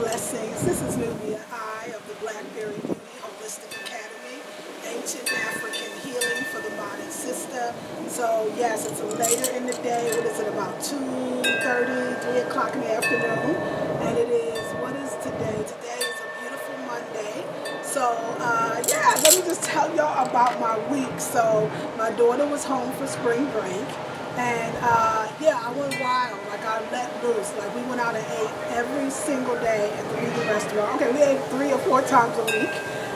Blessings. This is Nubia I of the Blackberry Beauty Holistic Academy, Ancient African Healing for the Modern Sister. So yes, it's later in the day. What is it, about 2:30, 3 o'clock in the afternoon? And it is, what is today? Today is a beautiful Monday. So yeah, let me just tell y'all about my week. So my daughter was home for spring break. And yeah, I went wild. Like, I let loose. Like, we went out and ate every single day at the vegan restaurant. Okay, we ate 3 or 4 times a week.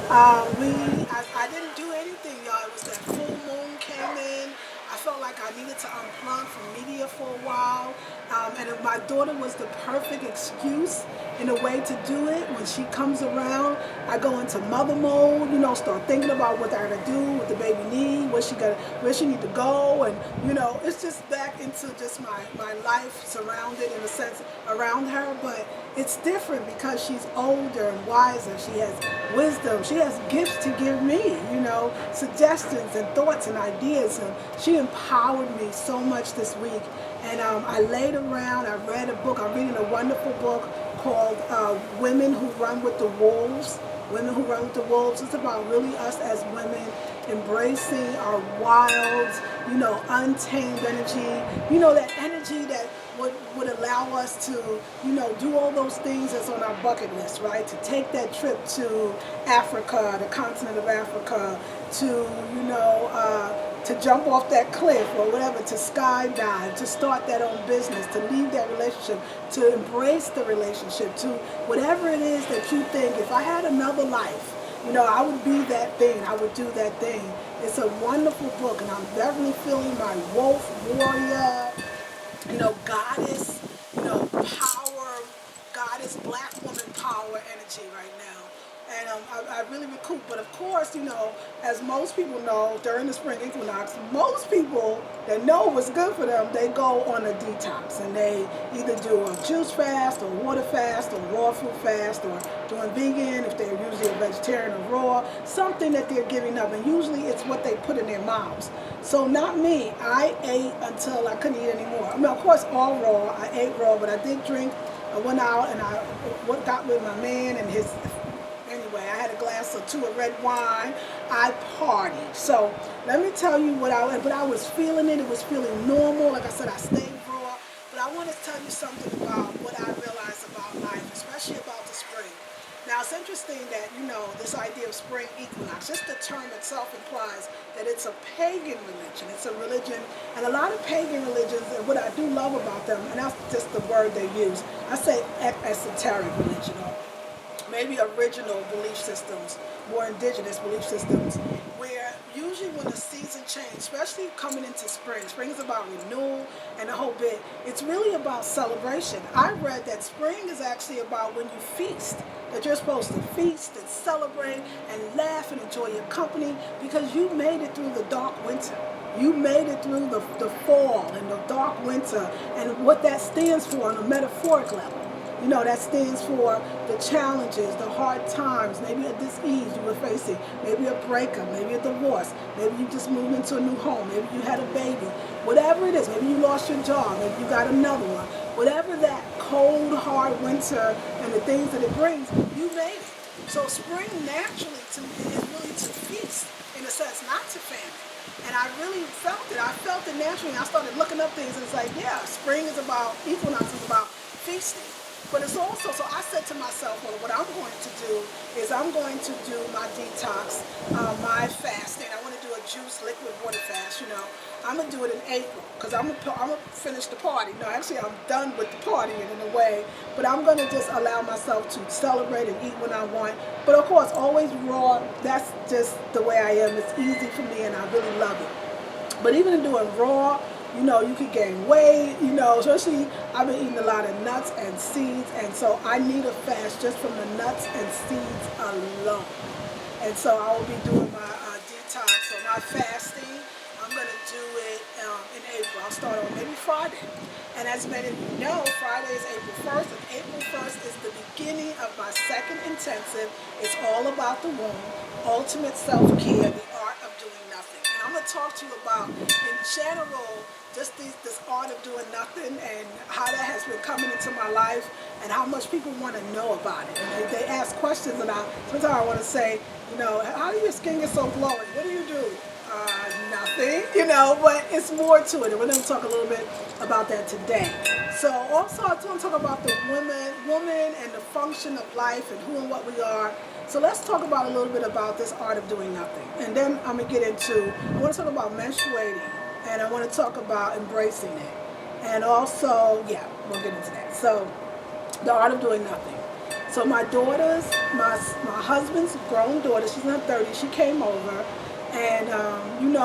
I didn't do anything, y'all. It was that full moon came in. I felt like I needed to unplug from media for a while. And my daughter was the perfect excuse in a way to do it. When she comes around, I go into mother mode, start thinking about what I gotta do, what the baby need, where she need to go, and it's just back into just my life surrounded in a sense around her. But it's different because she's older and wiser. She has wisdom. She has gifts to give me, suggestions and thoughts and ideas. And she empowered me so much this week. And I laid around, I read a book. I'm reading a wonderful book called Women Who Run with the Wolves. Women Who Run with the Wolves. It's about really us as women embracing our wild, untamed energy. That energy that would allow us to, do all those things that's on our bucket list, right? To take that trip to Africa, the continent of Africa, to jump off that cliff or whatever, to skydive, to start that own business, to leave that relationship, to embrace the relationship, to whatever it is that you think, if I had another life, I would be that thing, I would do that thing. It's a wonderful book, and I'm definitely feeling my wolf, warrior, goddess, power, goddess, black woman power energy right now. And I really recoup. But of course, as most people know, during the spring equinox, most people that know what's good for them, they go on a detox. And they either do a juice fast or water fast or raw food fast or doing vegan if they're usually a vegetarian or raw, something that they're giving up. And usually it's what they put in their mouths. So not me. I ate until I couldn't eat anymore. I mean, of course, all raw. I ate raw, but I did drink. I went out and I got with my man and his... Anyway, I had a glass or two of red wine. I partied. So let me tell you but I was feeling it. It was feeling normal. Like I said, I stayed raw. But I want to tell you something about what I realized about life, especially about the spring. Now, it's interesting that, this idea of spring equinox, just the term itself implies that it's a pagan religion. It's a religion, and a lot of pagan religions, and what I do love about them, and that's just the word they use, I say esoteric religion, or maybe original belief systems, more indigenous belief systems, where usually when the season changes, especially coming into spring is about renewal and the whole bit. It's really about celebration. I read that spring is actually about when you feast, that you're supposed to feast and celebrate and laugh and enjoy your company because you made it through the dark winter. You made it through the fall and the dark winter, and what that stands for on a metaphoric level. That stands for the challenges, the hard times, maybe a dis-ease you were facing, maybe a breakup, maybe a divorce, maybe you just moved into a new home, maybe you had a baby, whatever it is, maybe you lost your job, maybe you got another one. Whatever that cold, hard winter and the things that it brings, you made it. So spring naturally to me is really to feast, in a sense, not to famine. And I really felt it. I felt it naturally. I started looking up things and it's like, yeah, spring is about, equinox is about feasting. But it's also, so I said to myself, well, what I'm going to do is I'm going to do my detox, my fasting. I want to do a juice, liquid water fast, I'm going to do it in April because I'm going to finish the party. No, actually, I'm done with the partying in a way. But I'm going to just allow myself to celebrate and eat when I want. But of course, always raw. That's just the way I am. It's easy for me and I really love it. But even in doing raw, you could gain weight, especially I've been eating a lot of nuts and seeds, and so I need a fast just from the nuts and seeds alone. And so I will be doing my detox or my fasting. I'm going to do it in April. I'll start on maybe Friday. And as many of you know, Friday is April 1st, and April 1st is the beginning of my second intensive. It's all about the womb, ultimate self-care, the art of doing nothing. And I'm to talk to you about, in general, just this art of doing nothing and how that has been coming into my life and how much people want to know about it. And they ask questions, and sometimes I want to say, how do your skin get so glowing? What do you do? Nothing, but it's more to it. And we're going to talk a little bit about that today. So also I want to talk about the woman and the function of life and who and what we are. So let's talk about a little bit about this art of doing nothing. And then I'm going to get into, I want to talk about menstruating, and I want to talk about embracing it. And also, we'll get into that. So the art of doing nothing. So my daughters, my husband's grown daughter, she's in her 30s, she came over. And, me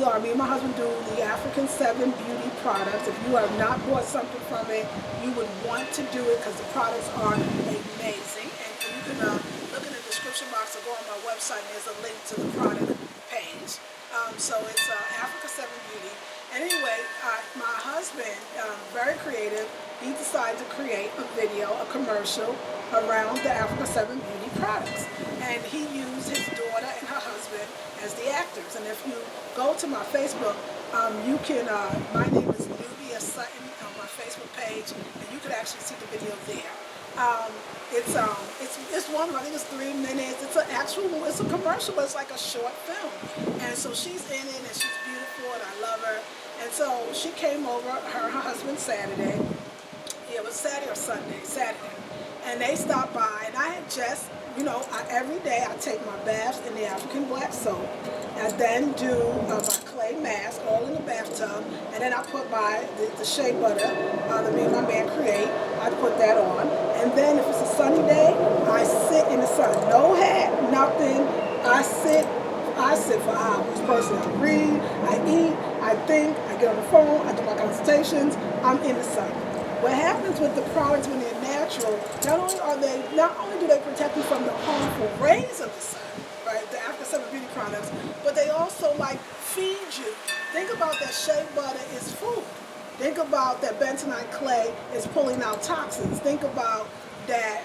and my husband do the African 7 beauty products. If you have not bought something from it, you would want to do it because the products are amazing. And you can look in the description box or go on my website, and there's a link to the product page. So it's Africa 7 Beauty. And anyway, my husband, very creative, he decided to create a video, a commercial around the Africa 7 Beauty products. And he used his daughter and her husband as the actors. And if you go to my Facebook, you can, my name is Nubia Sutton on my Facebook page, and you can actually see the video there. It's one, I think it's 3 minutes. It's a commercial, but it's like a short film. And so she's in it, and she's beautiful, and I love her. And so she came over, her husband, Saturday. It was Saturday or Sunday, Saturday. And they stopped by, and I had just, every day I take my baths in the African black soap. I then do my clay mask all in the bathtub, and then I put the shea butter that me and my man create. I put that on, and then if it's a sunny day, I sit in the sun. No hat, nothing. I sit for hours. Personally, I read, I eat, I think, I get on the phone, I do my consultations. I'm in the sun. What happens with the products when they're natural, not only do they protect you from the harmful rays of the sun, right, the Africa 7 Beauty products, but they also feed you. Think about that shea butter is food. Think about that bentonite clay is pulling out toxins. Think about that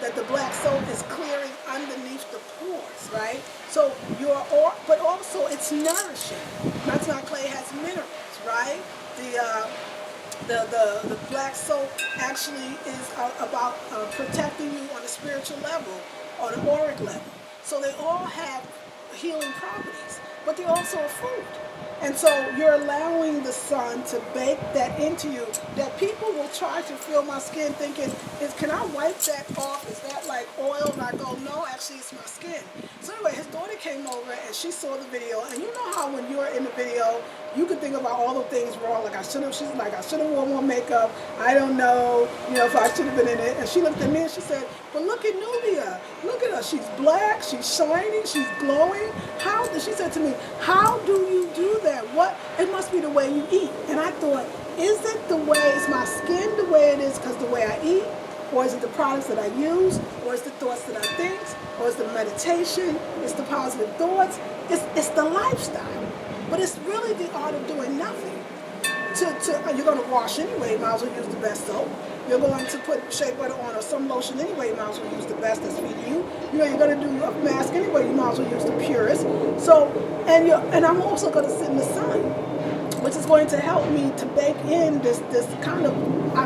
that the black soap is clearing underneath the pores, right? So but also it's nourishing. Bentonite clay has minerals, right? The black soap actually is about protecting you on a spiritual level, on an auric level. So they all have healing properties, but they also are food. And so you're allowing the sun to bake that into you, that people will try to feel my skin thinking, can I wipe that off? Is that like oil? And I go, no, actually it's my skin. So anyway, his daughter came over and she saw the video. And you know how when you're in the video, you can think about all the things wrong. She's like, I should have worn more makeup. I don't know, if I should have been in it. And she looked at me and she said, but look at Nubia. Look at her. She's black. She's shining. She's glowing. She said to me, how do you do that? It must be the way you eat. And I thought, is my skin the way it is because the way I eat? Or is it the products that I use? Or is it the thoughts that I think? Or is it the meditation? It's the positive thoughts? It's the lifestyle. But it's really the art of doing nothing. You're going to wash anyway, you might as well use the best soap. You're going to put shea butter on or some lotion anyway, you might as well use the best that's feeding you. You're going to do a mask anyway, you might as well use the purest. So, and I'm also going to sit in the sun, which is going to help me to bake in this kind of,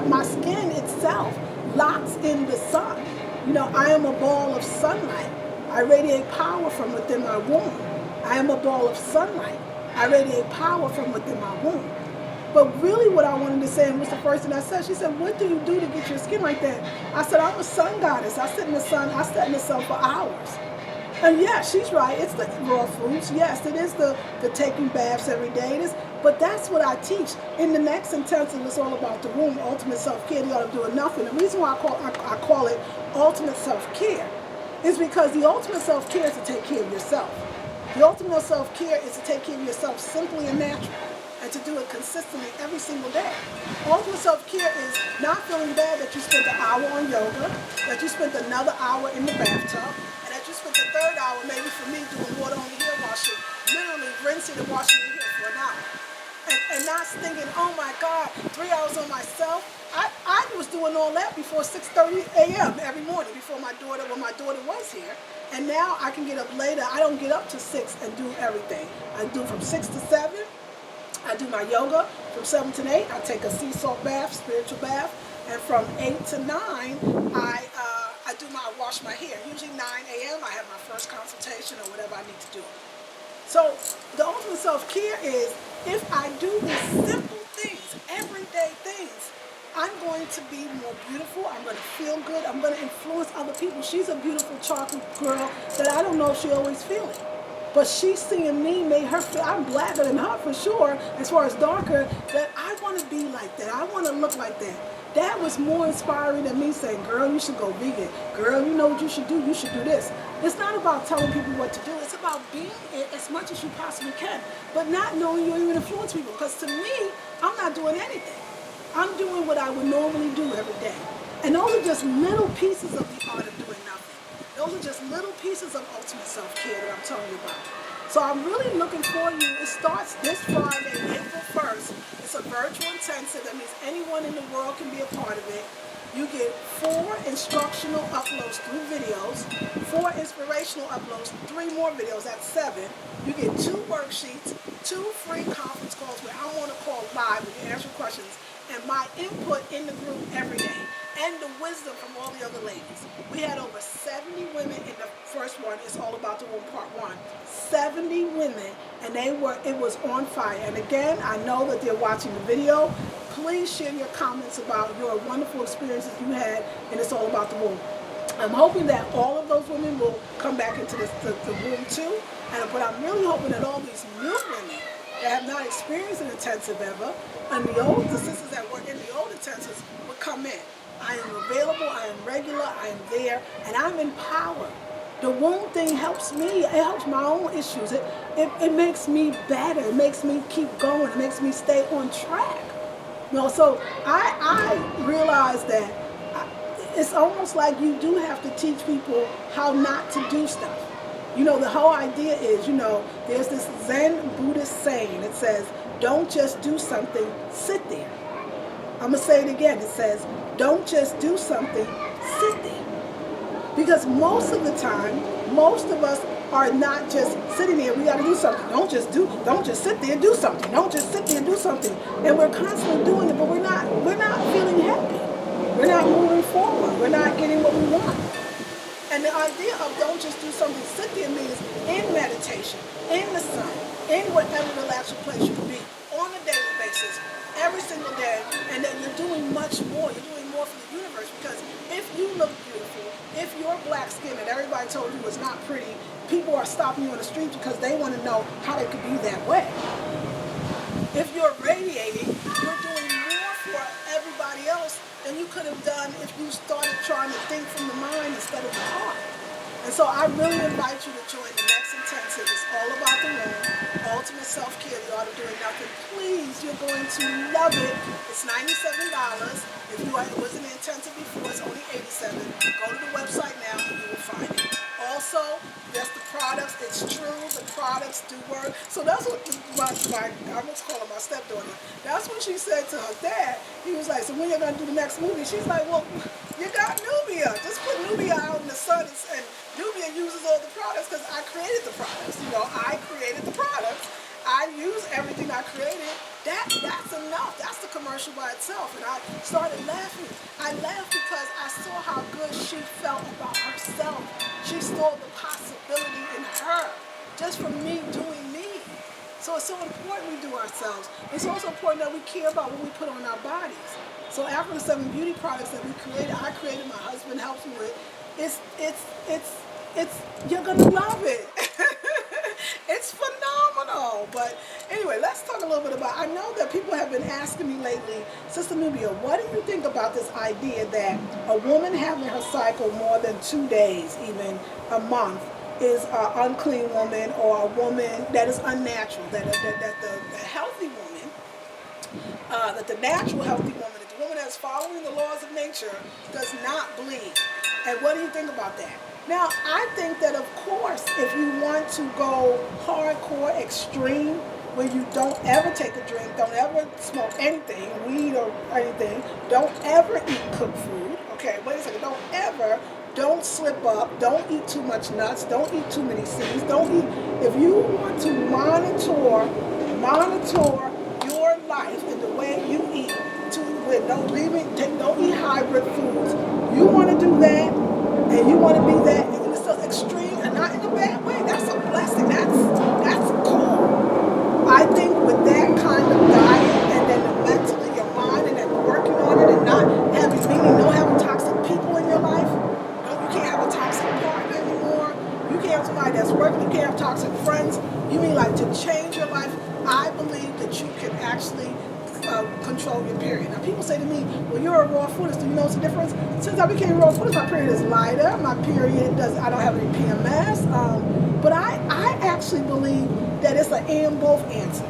my skin itself locks in the sun. I am a ball of sunlight. I radiate power from within my womb. I am a ball of sunlight. I radiate power from within my womb. But really what I wanted to say, and was the first thing I said, she said, what do you do to get your skin like that? I said, I'm a sun goddess. I sit in the sun for hours. And yeah, she's right. It's the raw foods. Yes, it is the taking baths every day. It is, but that's what I teach. In the next intensive, it's all about the womb, ultimate self-care, the art of doing nothing. The reason why I call it ultimate self-care is because the ultimate self-care is to take care of yourself. The ultimate self-care is to take care of yourself simply and naturally, and to do it consistently every single day. Ultimate self-care is not feeling bad that you spent an hour on yoga, that you spent another hour in the bathtub, and that you spent the third hour, maybe for me, doing water on your hair washing, literally rinsing and washing your hair for an hour. And not thinking, oh my God, 3 hours on myself. I was doing all that before 6:30 a.m. every morning when my daughter was here. And now I can get up later. I don't get up to 6 and do everything. I do from 6 to 7. I do my yoga from 7 to 8. I take a sea salt bath, spiritual bath. And from 8 to 9, I wash my hair. Usually 9 a.m. I have my first consultation or whatever I need to do. So the ultimate self-care is if I do these simple things, everyday things, I'm going to be more beautiful. I'm going to feel good. I'm going to influence other people. She's a beautiful chocolate girl that I don't know if she always feels it. But she seeing me made her feel I'm blacker than her for sure, as far as darker, that I want to be like that. I want to look like that. That was more inspiring than me saying, girl, you should go vegan. Girl, you know what you should do? You should do this. It's not about telling people what to do. It's about being it as much as you possibly can, but not knowing you even influence people. Because to me, I'm not doing anything. I'm doing what I would normally do every day. And those are just little pieces of the art of doing nothing. Those are just little pieces of ultimate self-care that I'm telling you about. So I'm really looking for you. It starts this Friday, April 1st. It's a virtual intensive. That means anyone in the world can be a part of it. You get 4 instructional uploads through videos, 4 inspirational uploads, 3 more videos, that's 7. You get 2 worksheets, 2 free conference calls where I'm on a call live with you answer questions, and my input in the group every day, and the wisdom from all the other ladies. We had over 70 women in the first one. It's all about the woman part 1. 70 women, and it was on fire. And again, I know that they're watching the video. Please share your comments about your wonderful experiences you had, and it's all about the womb. I'm hoping that all of those women will come back into the womb too, but I'm really hoping that all these new women that have not experienced an intensive ever, and the sisters that were in the old intensives would come in. I am available, I am regular, I am there, and I'm empowered. The womb thing helps me. It helps my own issues. It makes me better. It makes me keep going. It makes me stay on track. So I realize that it's almost like you do have to teach people how not to do stuff. The whole idea is, there's this Zen Buddhist saying. It says, don't just do something, sit there. I'm going to say it again. It says, don't just do something, sit there. Because most of the time, most of us are not just sitting there. We got to do something. Don't just sit there and do something. Don't just sit there and do something. And we're constantly doing it, but we're not feeling happy. We're not moving forward. We're not getting what we want. And the idea of don't just do something, sit there means in meditation, in the sun, in whatever relaxing place you can be, on a daily basis, every single day, and that you're doing much more. You're doing more for the universe, because if you look beautiful, if you're black skin and everybody told you it's not pretty, people are stopping you on the street because they want to know how they could be that way. If you're radiating, you're doing more for everybody else than you could have done if you started trying to think from the mind instead of the heart. And so I really invite you to join the next intensive. It's all about the womb, ultimate self-care, the art of doing nothing. Please, you're going to love it. It's $97. If you wasn't in intensive before, it's only $87. Go to the website now and you will find it. Also, yes, the products, it's true, the products do work. So that's what I almost call her my stepdaughter. That's what she said to her dad. He was like, so when you're going to do the next movie? She's like, well, you got Nubia. Just put Nubia out in the sun, and Nubia uses all the products because I created the products. I created the products. I use everything I created. That's enough. That's the commercial by itself. And I started laughing. I laughed because I saw how good she felt about herself. She saw the possibility in her just from me doing me. So it's so important we do ourselves. It's also important that we care about what we put on our bodies. So after the 7 beauty products that we created, I created, my husband helps me with, you're gonna love it. It's phenomenal. But anyway, let's talk a little bit about, I know that people have been asking me lately, Sister Nubia, what do you think about this idea that a woman having her cycle more than 2 days, even a month, is an unclean woman, or a woman that is unnatural, that the healthy woman, that the natural healthy woman, that the woman that's following the laws of nature does not bleed? And what do you think about that? Now, I think that, of course, if you want to go hardcore, extreme, where you don't ever take a drink, don't ever smoke anything, weed or anything, don't ever eat cooked food. Okay, wait a second, don't slip up, don't eat too much nuts, don't eat too many seeds, don't eat. If you want to monitor your life and the way you eat, don't eat hybrid foods. You want to do that, and you want to be that, and it's so extreme, and not in a bad way. That's a blessing. That's cool. I think with that kind of diet, and then the mentally, your mind, and then working on it, and not having toxic people in your life. No, you can't have a toxic partner anymore. You can't have somebody that's working. You can't have toxic friends. You mean like to change your life? I believe that you can actually control your period. Now people say to me, well, you're a raw foodist. Do you know what's the difference? Since I became a raw foodist, my period is lighter. My period I don't have any PMS. But I actually believe that it's an and both answer.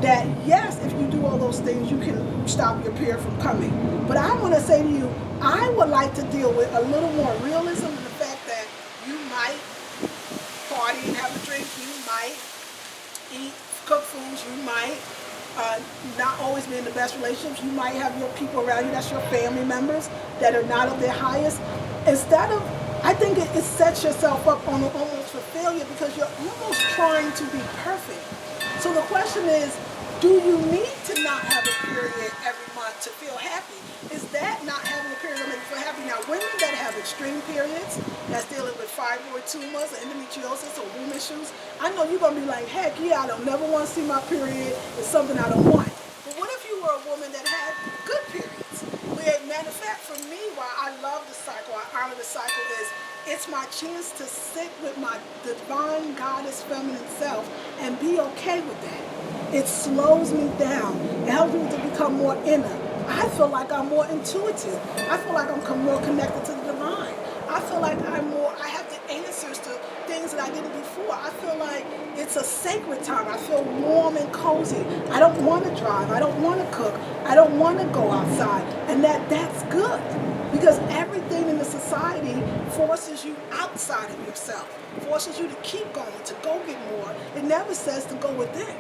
That yes, if you do all those things, you can stop your period from coming. But I want to say to you, I would like to deal with a little more realism in the fact that you might party and have a drink, you might eat cooked foods, you might not always be in the best relationships. You might have your people around you, that's your family members, that are not of their highest. I think it sets yourself up on almost for failure because you're almost trying to be perfect. So the question is, do you need to not have a period every month to feel happy? Is that not having a period that makes you feel happy? Now, women that have extreme periods, that's dealing with fibroid tumors or endometriosis or womb issues, I know you're going to be like, heck yeah, I don't never want to see my period. It's something I don't want. But what if you were a woman that had good periods? Matter of fact, for me, why I love the cycle, I honor the cycle, is it's my chance to sit with my divine goddess feminine self and be okay with that. It slows me down. It helps me to become more inner. I feel like I'm more intuitive. I feel like I'm more connected to the divine. I feel like I have the answers to things that I didn't before. I feel like it's a sacred time. I feel warm and cozy. I don't want to drive. I don't want to cook. I don't want to go outside. And that's good. Because everything in the society forces you outside of yourself. Forces you to keep going, to go get more. It never says to go within.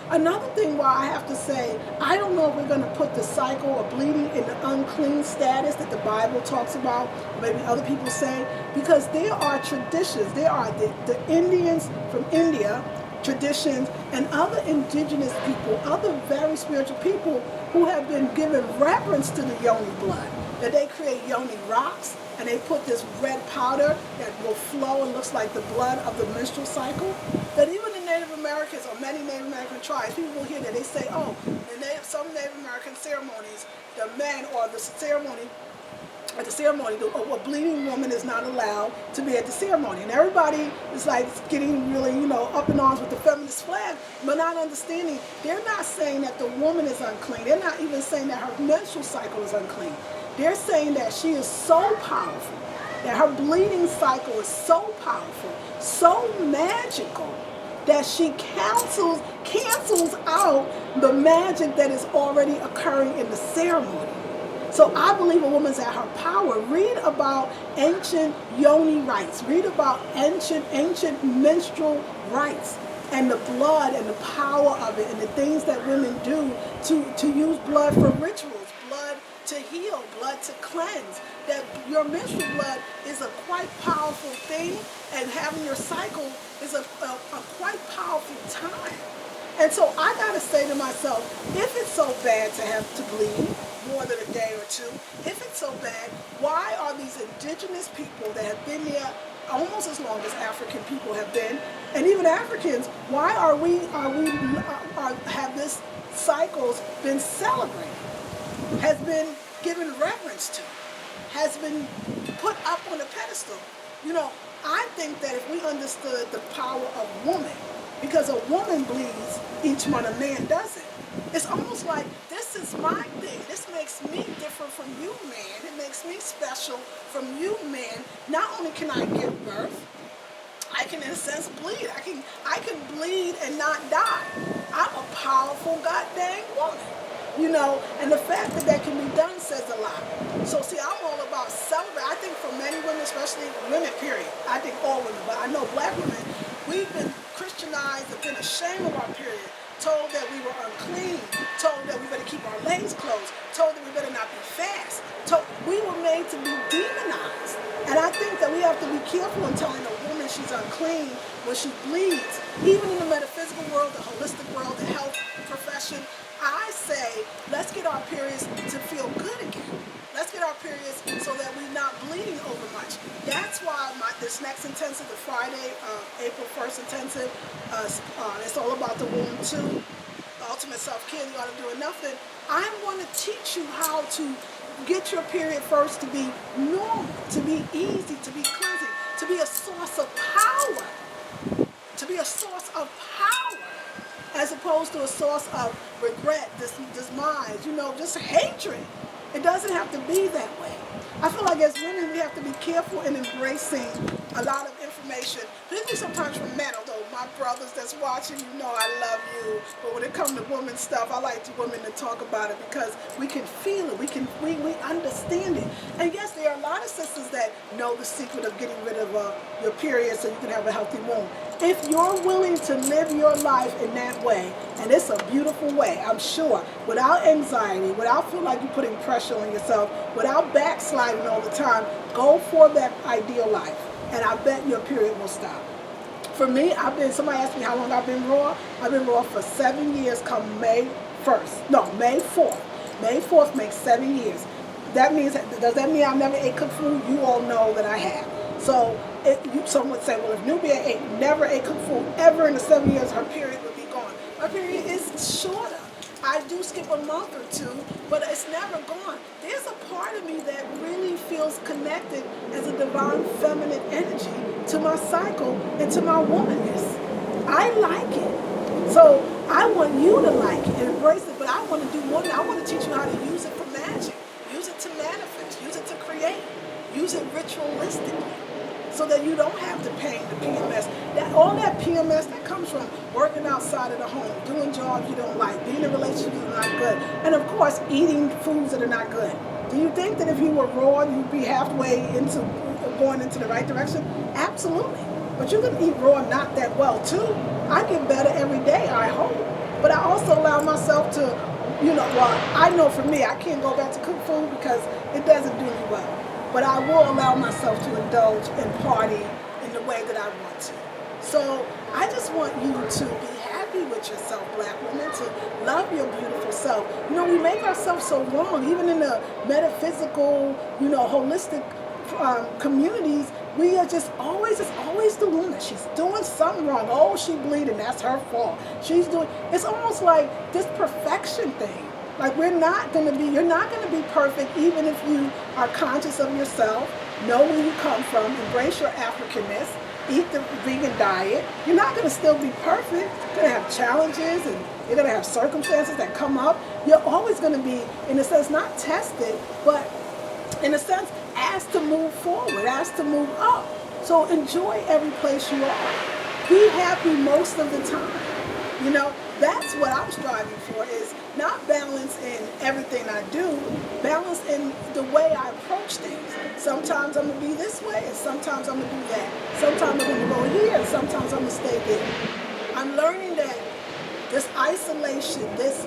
Another thing why I have to say, I don't know if we're going to put the cycle of bleeding in the unclean status that the Bible talks about, maybe other people say, because there are traditions. There are the Indians from India, traditions, and other indigenous people, other very spiritual people who have been given reverence to the yoni blood. That they create yoni rocks, and they put this red powder that will flow and looks like the blood of the menstrual cycle. That even the Native Americans, or many Native American tribes, people will hear that they say, oh, some Native American ceremonies, the men or the ceremony, a bleeding woman is not allowed to be at the ceremony. And everybody is like getting really, up in arms with the feminist flag, but not understanding, they're not saying that the woman is unclean. They're not even saying that her menstrual cycle is unclean. They're saying that she is so powerful, that her bleeding cycle is so powerful, so magical, that she cancels out the magic that is already occurring in the ceremony. So I believe a woman's at her power. Read about ancient yoni rites. Read about ancient menstrual rites and the blood and the power of it and the things that women do to use blood for rituals, blood to heal, blood to cleanse. That your menstrual blood is a quite powerful thing, and having your cycle is a quite powerful time. And so I gotta say to myself, if it's so bad to have to bleed more than a day or two, if it's so bad, why are these indigenous people that have been there almost as long as African people have been, and even Africans, why have this cycles been celebrated, has been given reverence to, has been put up on a pedestal? I think that if we understood the power of woman, because a woman bleeds each month, a man doesn't. It's almost like, this is my thing. This makes me different from you, man. It makes me special from you, man. Not only can I give birth, I can, in a sense, bleed. I can bleed and not die. I'm a powerful goddamn woman. And the fact that can be done says a lot. So see, I'm all about celebrating. I think for many women, especially women, period. I think all women, but I know black women, we've been Christianized and been ashamed of our period told that we were unclean, told that we better keep our legs closed, told that we better not be fast. We were made to be demonized. And I think that we have to be careful in telling a woman she's unclean when she bleeds. Even in the metaphysical world, the holistic world, the health profession, I say, let's get our periods to feel good again. Let's get our periods so that we're not bleeding over much. That's why this next intensive, the Friday, April 1st intensive, it's all about the womb too. Ultimate self-care, you ought to do nothing. I want to teach you how to get your period first to be normal, to be easy, to be cleansing, to be a source of power, to be a source of power, as opposed to a source of regret, demise, just hatred. It doesn't have to be that way. I feel like as women, we have to be careful in embracing a lot of information, particularly sometimes from men, although my brothers that's watching, I love you. But when it comes to women stuff, I like the women to talk about it because we can feel it. We understand it. And yes, there are a lot of sisters that know the secret of getting rid of your period so you can have a healthy womb. If you're willing to live your life in that way, and it's a beautiful way, I'm sure, without anxiety, without feeling like you're putting pressure on yourself, without backsliding all the time, go for that ideal life. And I bet your period will stop. For me, somebody asked me how long I've been raw. I've been raw for 7 years come May 1st. No, May 4th. May 4th makes 7 years. Does that mean I never ate cooked food? You all know that I have. So some would say, well, if Nubia never ate cooked food ever in the 7 years, her period would be gone. My period is shorter. I do skip a month or two, but it's never gone. There's a part of me that really feels connected as a divine feminine energy to my cycle and to my womanness. I like it. So I want you to like it and embrace it, but I want to do more than I want to teach you how to use it for magic, use it to manifest, use it to create, use it ritualistically, so that you don't have the pain, the PMS. All that PMS that comes from working outside of the home, doing jobs you don't like, being in relationships that are not good, and of course, eating foods that are not good. Do you think that if you were raw, you'd be halfway into going into the right direction? Absolutely. But you can eat raw not that well too. I get better every day, I hope. But I also allow myself to, I know for me, I can't go back to cook food because it doesn't do me well. But I will allow myself to indulge and party in the way that I want to. So I just want you to be happy with yourself, black woman, to love your beautiful self. We make ourselves so wrong, even in the metaphysical, holistic communities. We are it's always the woman. She's doing something wrong. Oh, she bleeding, that's her fault. It's almost like this perfection thing. Like you're not going to be perfect even if you are conscious of yourself, know where you come from, embrace your Africanness, eat the vegan diet. You're not going to still be perfect. You're going to have challenges and you're going to have circumstances that come up. You're always going to be, in a sense, not tested, but in a sense, asked to move forward, asked to move up. So enjoy every place you are. Be happy most of the time. That's what I'm striving for, is not balance in everything I do, balance in the way I approach things. Sometimes I'm going to be this way, and sometimes I'm going to do that. Sometimes I'm going to go here, and sometimes I'm going to stay there. I'm learning that this isolation, this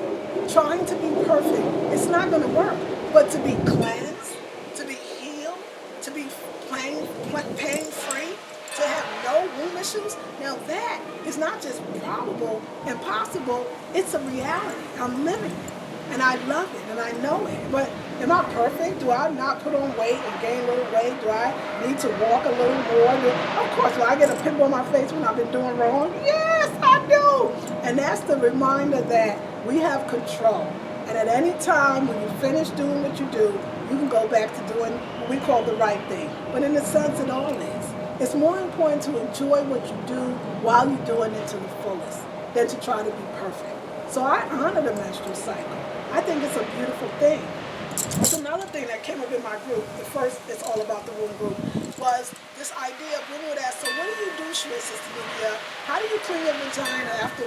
trying to be perfect, it's not going to work. But to be cleansed, to be healed, to be pain-free, to have no womb issues, now that is not just probable and possible, it's a reality. I'm living it, and I love it, and I know it. But am I perfect? Do I not put on weight and gain a little weight? Do I need to walk a little more? Of course, do I get a pimple on my face when I've been doing wrong? Yes, I do. And that's the reminder that we have control. And at any time when you finish doing what you do, you can go back to doing what we call the right thing. But in a sense, it all is. It's more important to enjoy what you do while you're doing it to the fullest than to try to be perfect. So I honor the menstrual cycle. I think it's a beautiful thing. That's another thing that came up in my group. The first, it's all about the womb group, was this idea of women would ask, so what do you do, Sister Nubia? How do you clean your vagina after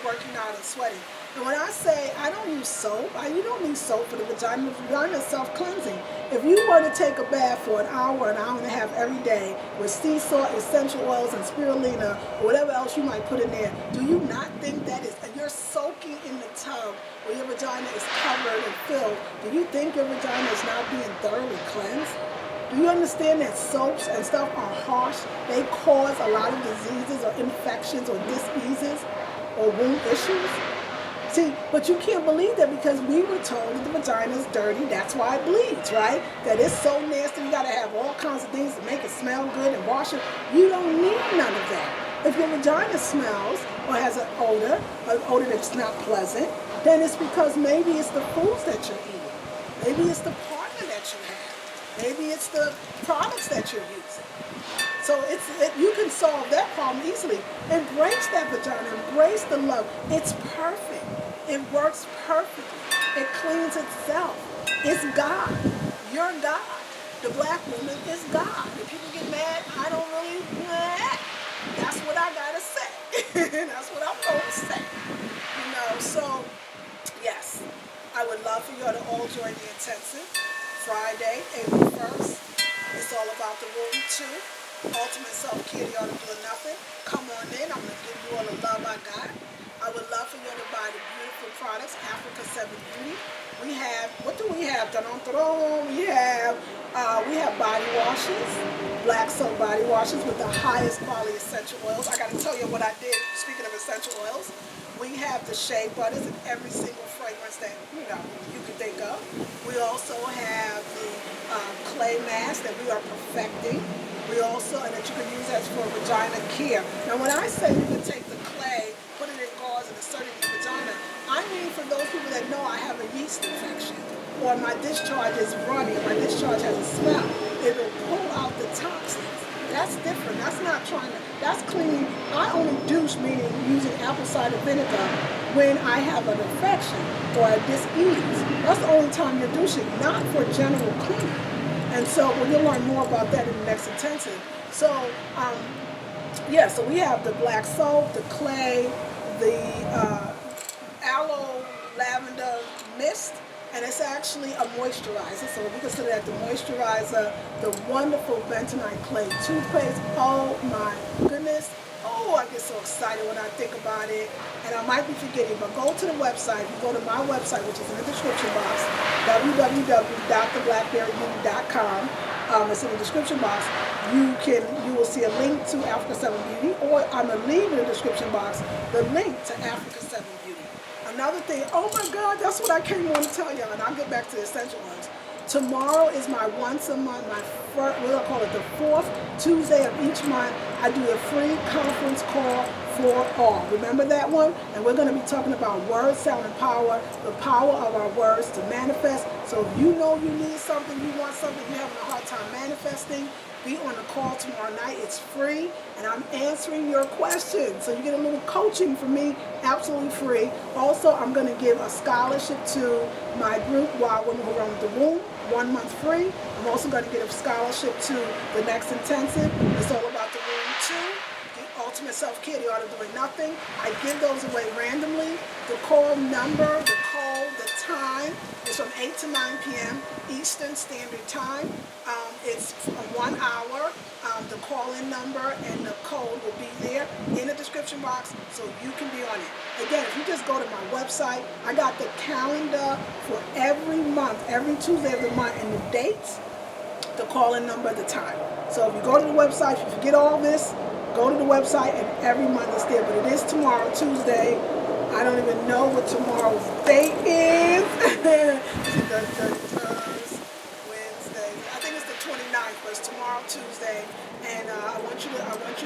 working out and sweating? And when I say I don't use soap, you don't need soap for the vagina. The vagina is self-cleansing. If you were to take a bath for an hour and a half every day with sea salt, essential oils, and spirulina, or whatever else you might put in there, do you not think that is, and you're soaking in the tub where your vagina is covered and filled, do you think your vagina is not being thoroughly cleansed? Do you understand that soaps and stuff are harsh? They cause a lot of diseases or infections or diseases or wound issues? See, but you can't believe that because we were told that the vagina is dirty, that's why it bleeds, right? That it's so nasty, you gotta have all kinds of things to make it smell good and wash it. You don't need none of that. If your vagina smells or has an odor that's not pleasant, then it's because maybe it's the foods that you're eating. Maybe it's the partner that you have. Maybe it's the products that you're using. So you can solve that problem easily. Embrace that vagina. Embrace the love. It's perfect. It works perfectly. It cleans itself. It's God. You're God. The black woman is God. If people get mad, I don't really, that's what I gotta say. That's what I'm going to say. So yes, I would love for you all to all join the intensive Friday, April 1st. It's all about the Womb 2. Ultimate Self-Care, the Art of Doing Nothing. Come on in. I'm going to give you all the love I got. I would love for you to buy the beautiful products, Africa 7 Beauty. We have, what do we have? We have body washes, black soap body washes with the highest quality essential oils. I got to tell you what I did, speaking of essential oils. We have the shea butters in every single fragrance that, you can think of. We also have the clay mask that we are perfecting. We also, and that you can use as for vagina care. Now when I say you can take the clay, put it in gauze and insert it in your vagina, I mean for those people that know I have a yeast infection, or my discharge is runny, or my discharge has a smell, it will pull out the toxins. That's different. That's not that's cleaning. I only douche, meaning using apple cider vinegar, when I have an infection or a dis-ease. That's the only time you're douching, not for general cleaning. And so you'll learn more about that in the next intensive. So, so we have the black soap, the clay, the aloe lavender mist, and it's actually a moisturizer. So we consider that the moisturizer, the wonderful bentonite clay toothpaste. Oh my goodness. Oh, I get so excited when I think about it. And I might be forgetting, but go to the website. You go to my website, which is in the description box, www.theblackberrybeauty.com. It's in the description box. You will see a link to Africa 7 Beauty, or I'm going to leave in the description box the link to Africa 7 Beauty. Another thing, oh my God, that's what I came on to tell y'all, and I'll get back to the essential ones. Tomorrow is my once a month, we'll call it the fourth Tuesday of each month. I do a free conference call for all. Remember that one? And we're going to be talking about words, sound, and power, the power of our words to manifest. So if you know you need something, you want something, you're having a hard time manifesting, be on the call tomorrow night. It's free, and I'm answering your questions. So you get a little coaching from me, absolutely free. Also, I'm going to give a scholarship to my group, Wild Women Who Run with the Womb, 1 month free. I'm also going to give a scholarship to the next intensive. It's all about the Womb 2. The Ultimate Self-Care, the Art of Doing Nothing. I give those away randomly. The call number, the code, the time is from 8 to 9 p.m. Eastern Standard Time. It's 1 hour. The call-in number and the code will be there in the description box, so you can be on it. Again, if you just go to my website, I got the calendar for every month, every Tuesday of the month, and the dates, the call-in number, the time. So if you go to the website, if you forget all this, go to the website, and every month is there. But it is tomorrow, Tuesday. I don't even know what tomorrow's date is. Wednesday. I think it's the 29th, but it's tomorrow, Tuesday. And I want you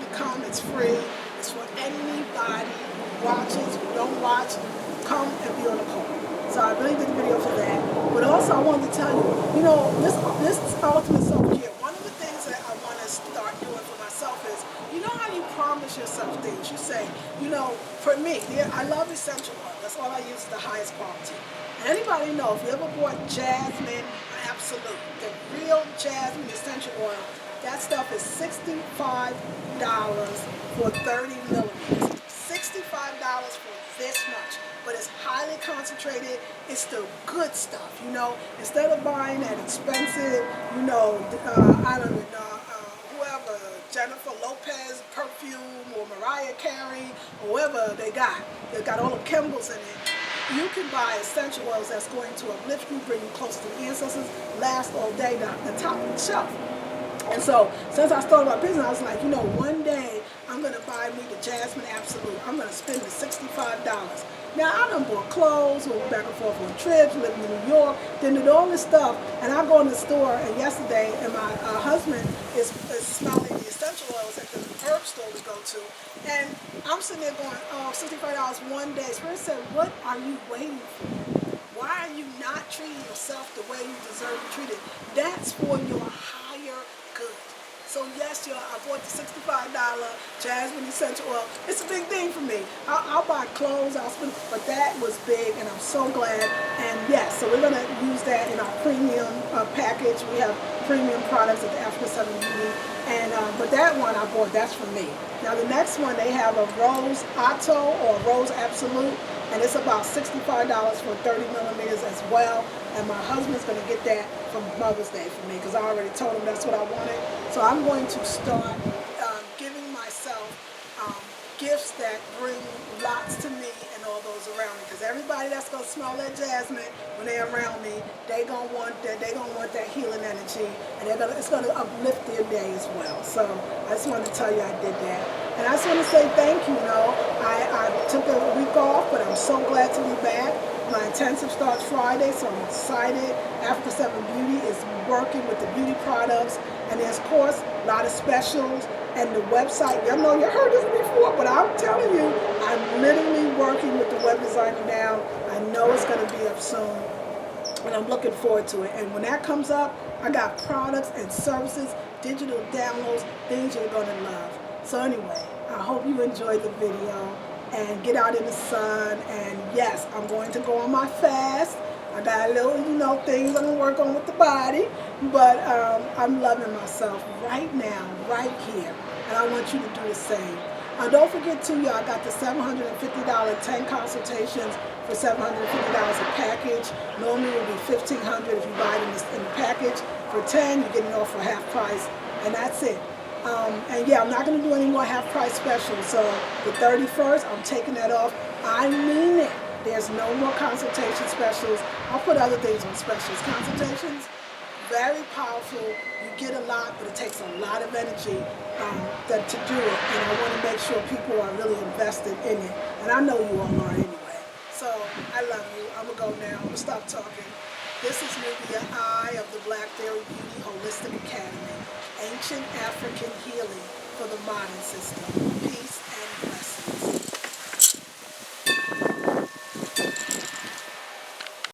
to come. It's free. It's for anybody who watches, who don't watch. Come and be on the call. So I really did the video for that. But also I wanted to tell you, this ultimate self-care, one of the things that I want to start doing for myself is, you know how you promise yourself things? You say, for me, I love essential oil. That's all I use, the highest quality. And anybody know, if you ever bought Jasmine Absolute, the real Jasmine essential oil, that stuff is $65 for 30 milliliters. $65 $65 for this much, but it's highly concentrated. It's the good stuff, you know. Instead of buying that expensive, you know, I don't know, whoever, Jennifer Lopez perfume or Mariah Carey or whoever they got all the chemicals in it. You can buy essential oils that's going to uplift you, bring you closer to the ancestors, last all day, the top of the shelf. And so, since I started my business, I was like, you know, one day I'm going to buy me the Jasmine Absolute. I'm going to spend the $65. Now, I done bought clothes, went back and forth on trips, living in New York, then did all this stuff. And I go in the store, and yesterday, and my husband is smelling the essential oils at the herb store we go to. And I'm sitting there going, oh, $65 one day. Spirit said, what are you waiting for? Why are you not treating yourself the way you deserve to be treated? That's for your higher good. So yes, I bought the $65 Jasmine Essential Oil. It's a big thing for me. I'll buy clothes, I'll spend, but that was big, and I'm so glad. And yes, so we're gonna use that in our premium package. We have premium products at the Africa Southern Beauty, and but that one I bought, that's for me. Now the next one, they have a Rose Otto or Rose Absolute, and it's about $65 for 30 millimeters as well. And my husband's going to get that for Mother's Day for me because I already told him that's what I wanted. So I'm going to start giving myself gifts that bring lots to me and all those around me. Because everybody that's going to smell that jasmine when they're around me, they're going to want that healing energy, and it's going to uplift their day as well. So I just wanted to tell you I did that. And I just want to say thank you. I took a week off, but I'm so glad to be back. My intensive starts Friday, so I'm excited. Africa 7 Beauty is working with the beauty products, and there's, of course, a lot of specials. And the website, I know you heard this before, but I'm telling you, I'm literally working with the web designer now. I know it's going to be up soon, and I'm looking forward to it. And when that comes up, I got products and services, digital downloads, things you're going to love. So anyway, I hope you enjoyed the video and get out in the sun. And yes, I'm going to go on my fast. I got a little, things I'm going to work on with the body, but I'm loving myself right now, right here, and I want you to do the same. Don't forget too, y'all, I got the $750 10 consultations for $750 a package. Normally it would be $1,500 if you buy it in the package. For 10, you're getting it off for half price, and that's it. And yeah, I'm not going to do any more half price specials. So the 31st, I'm taking that off. I mean it. There's no more consultation specials. I'll put other things on specials. Consultations, very powerful. You get a lot, but it takes a lot of energy to do it. And I want to make sure people are really invested in it. And I know you all are anyway. So I love you. I'm going to go now. I'm going to stop talking. This is Nubia I of the Black Fairy Beauty Holistic Academy. Ancient African healing for the modern system. Peace.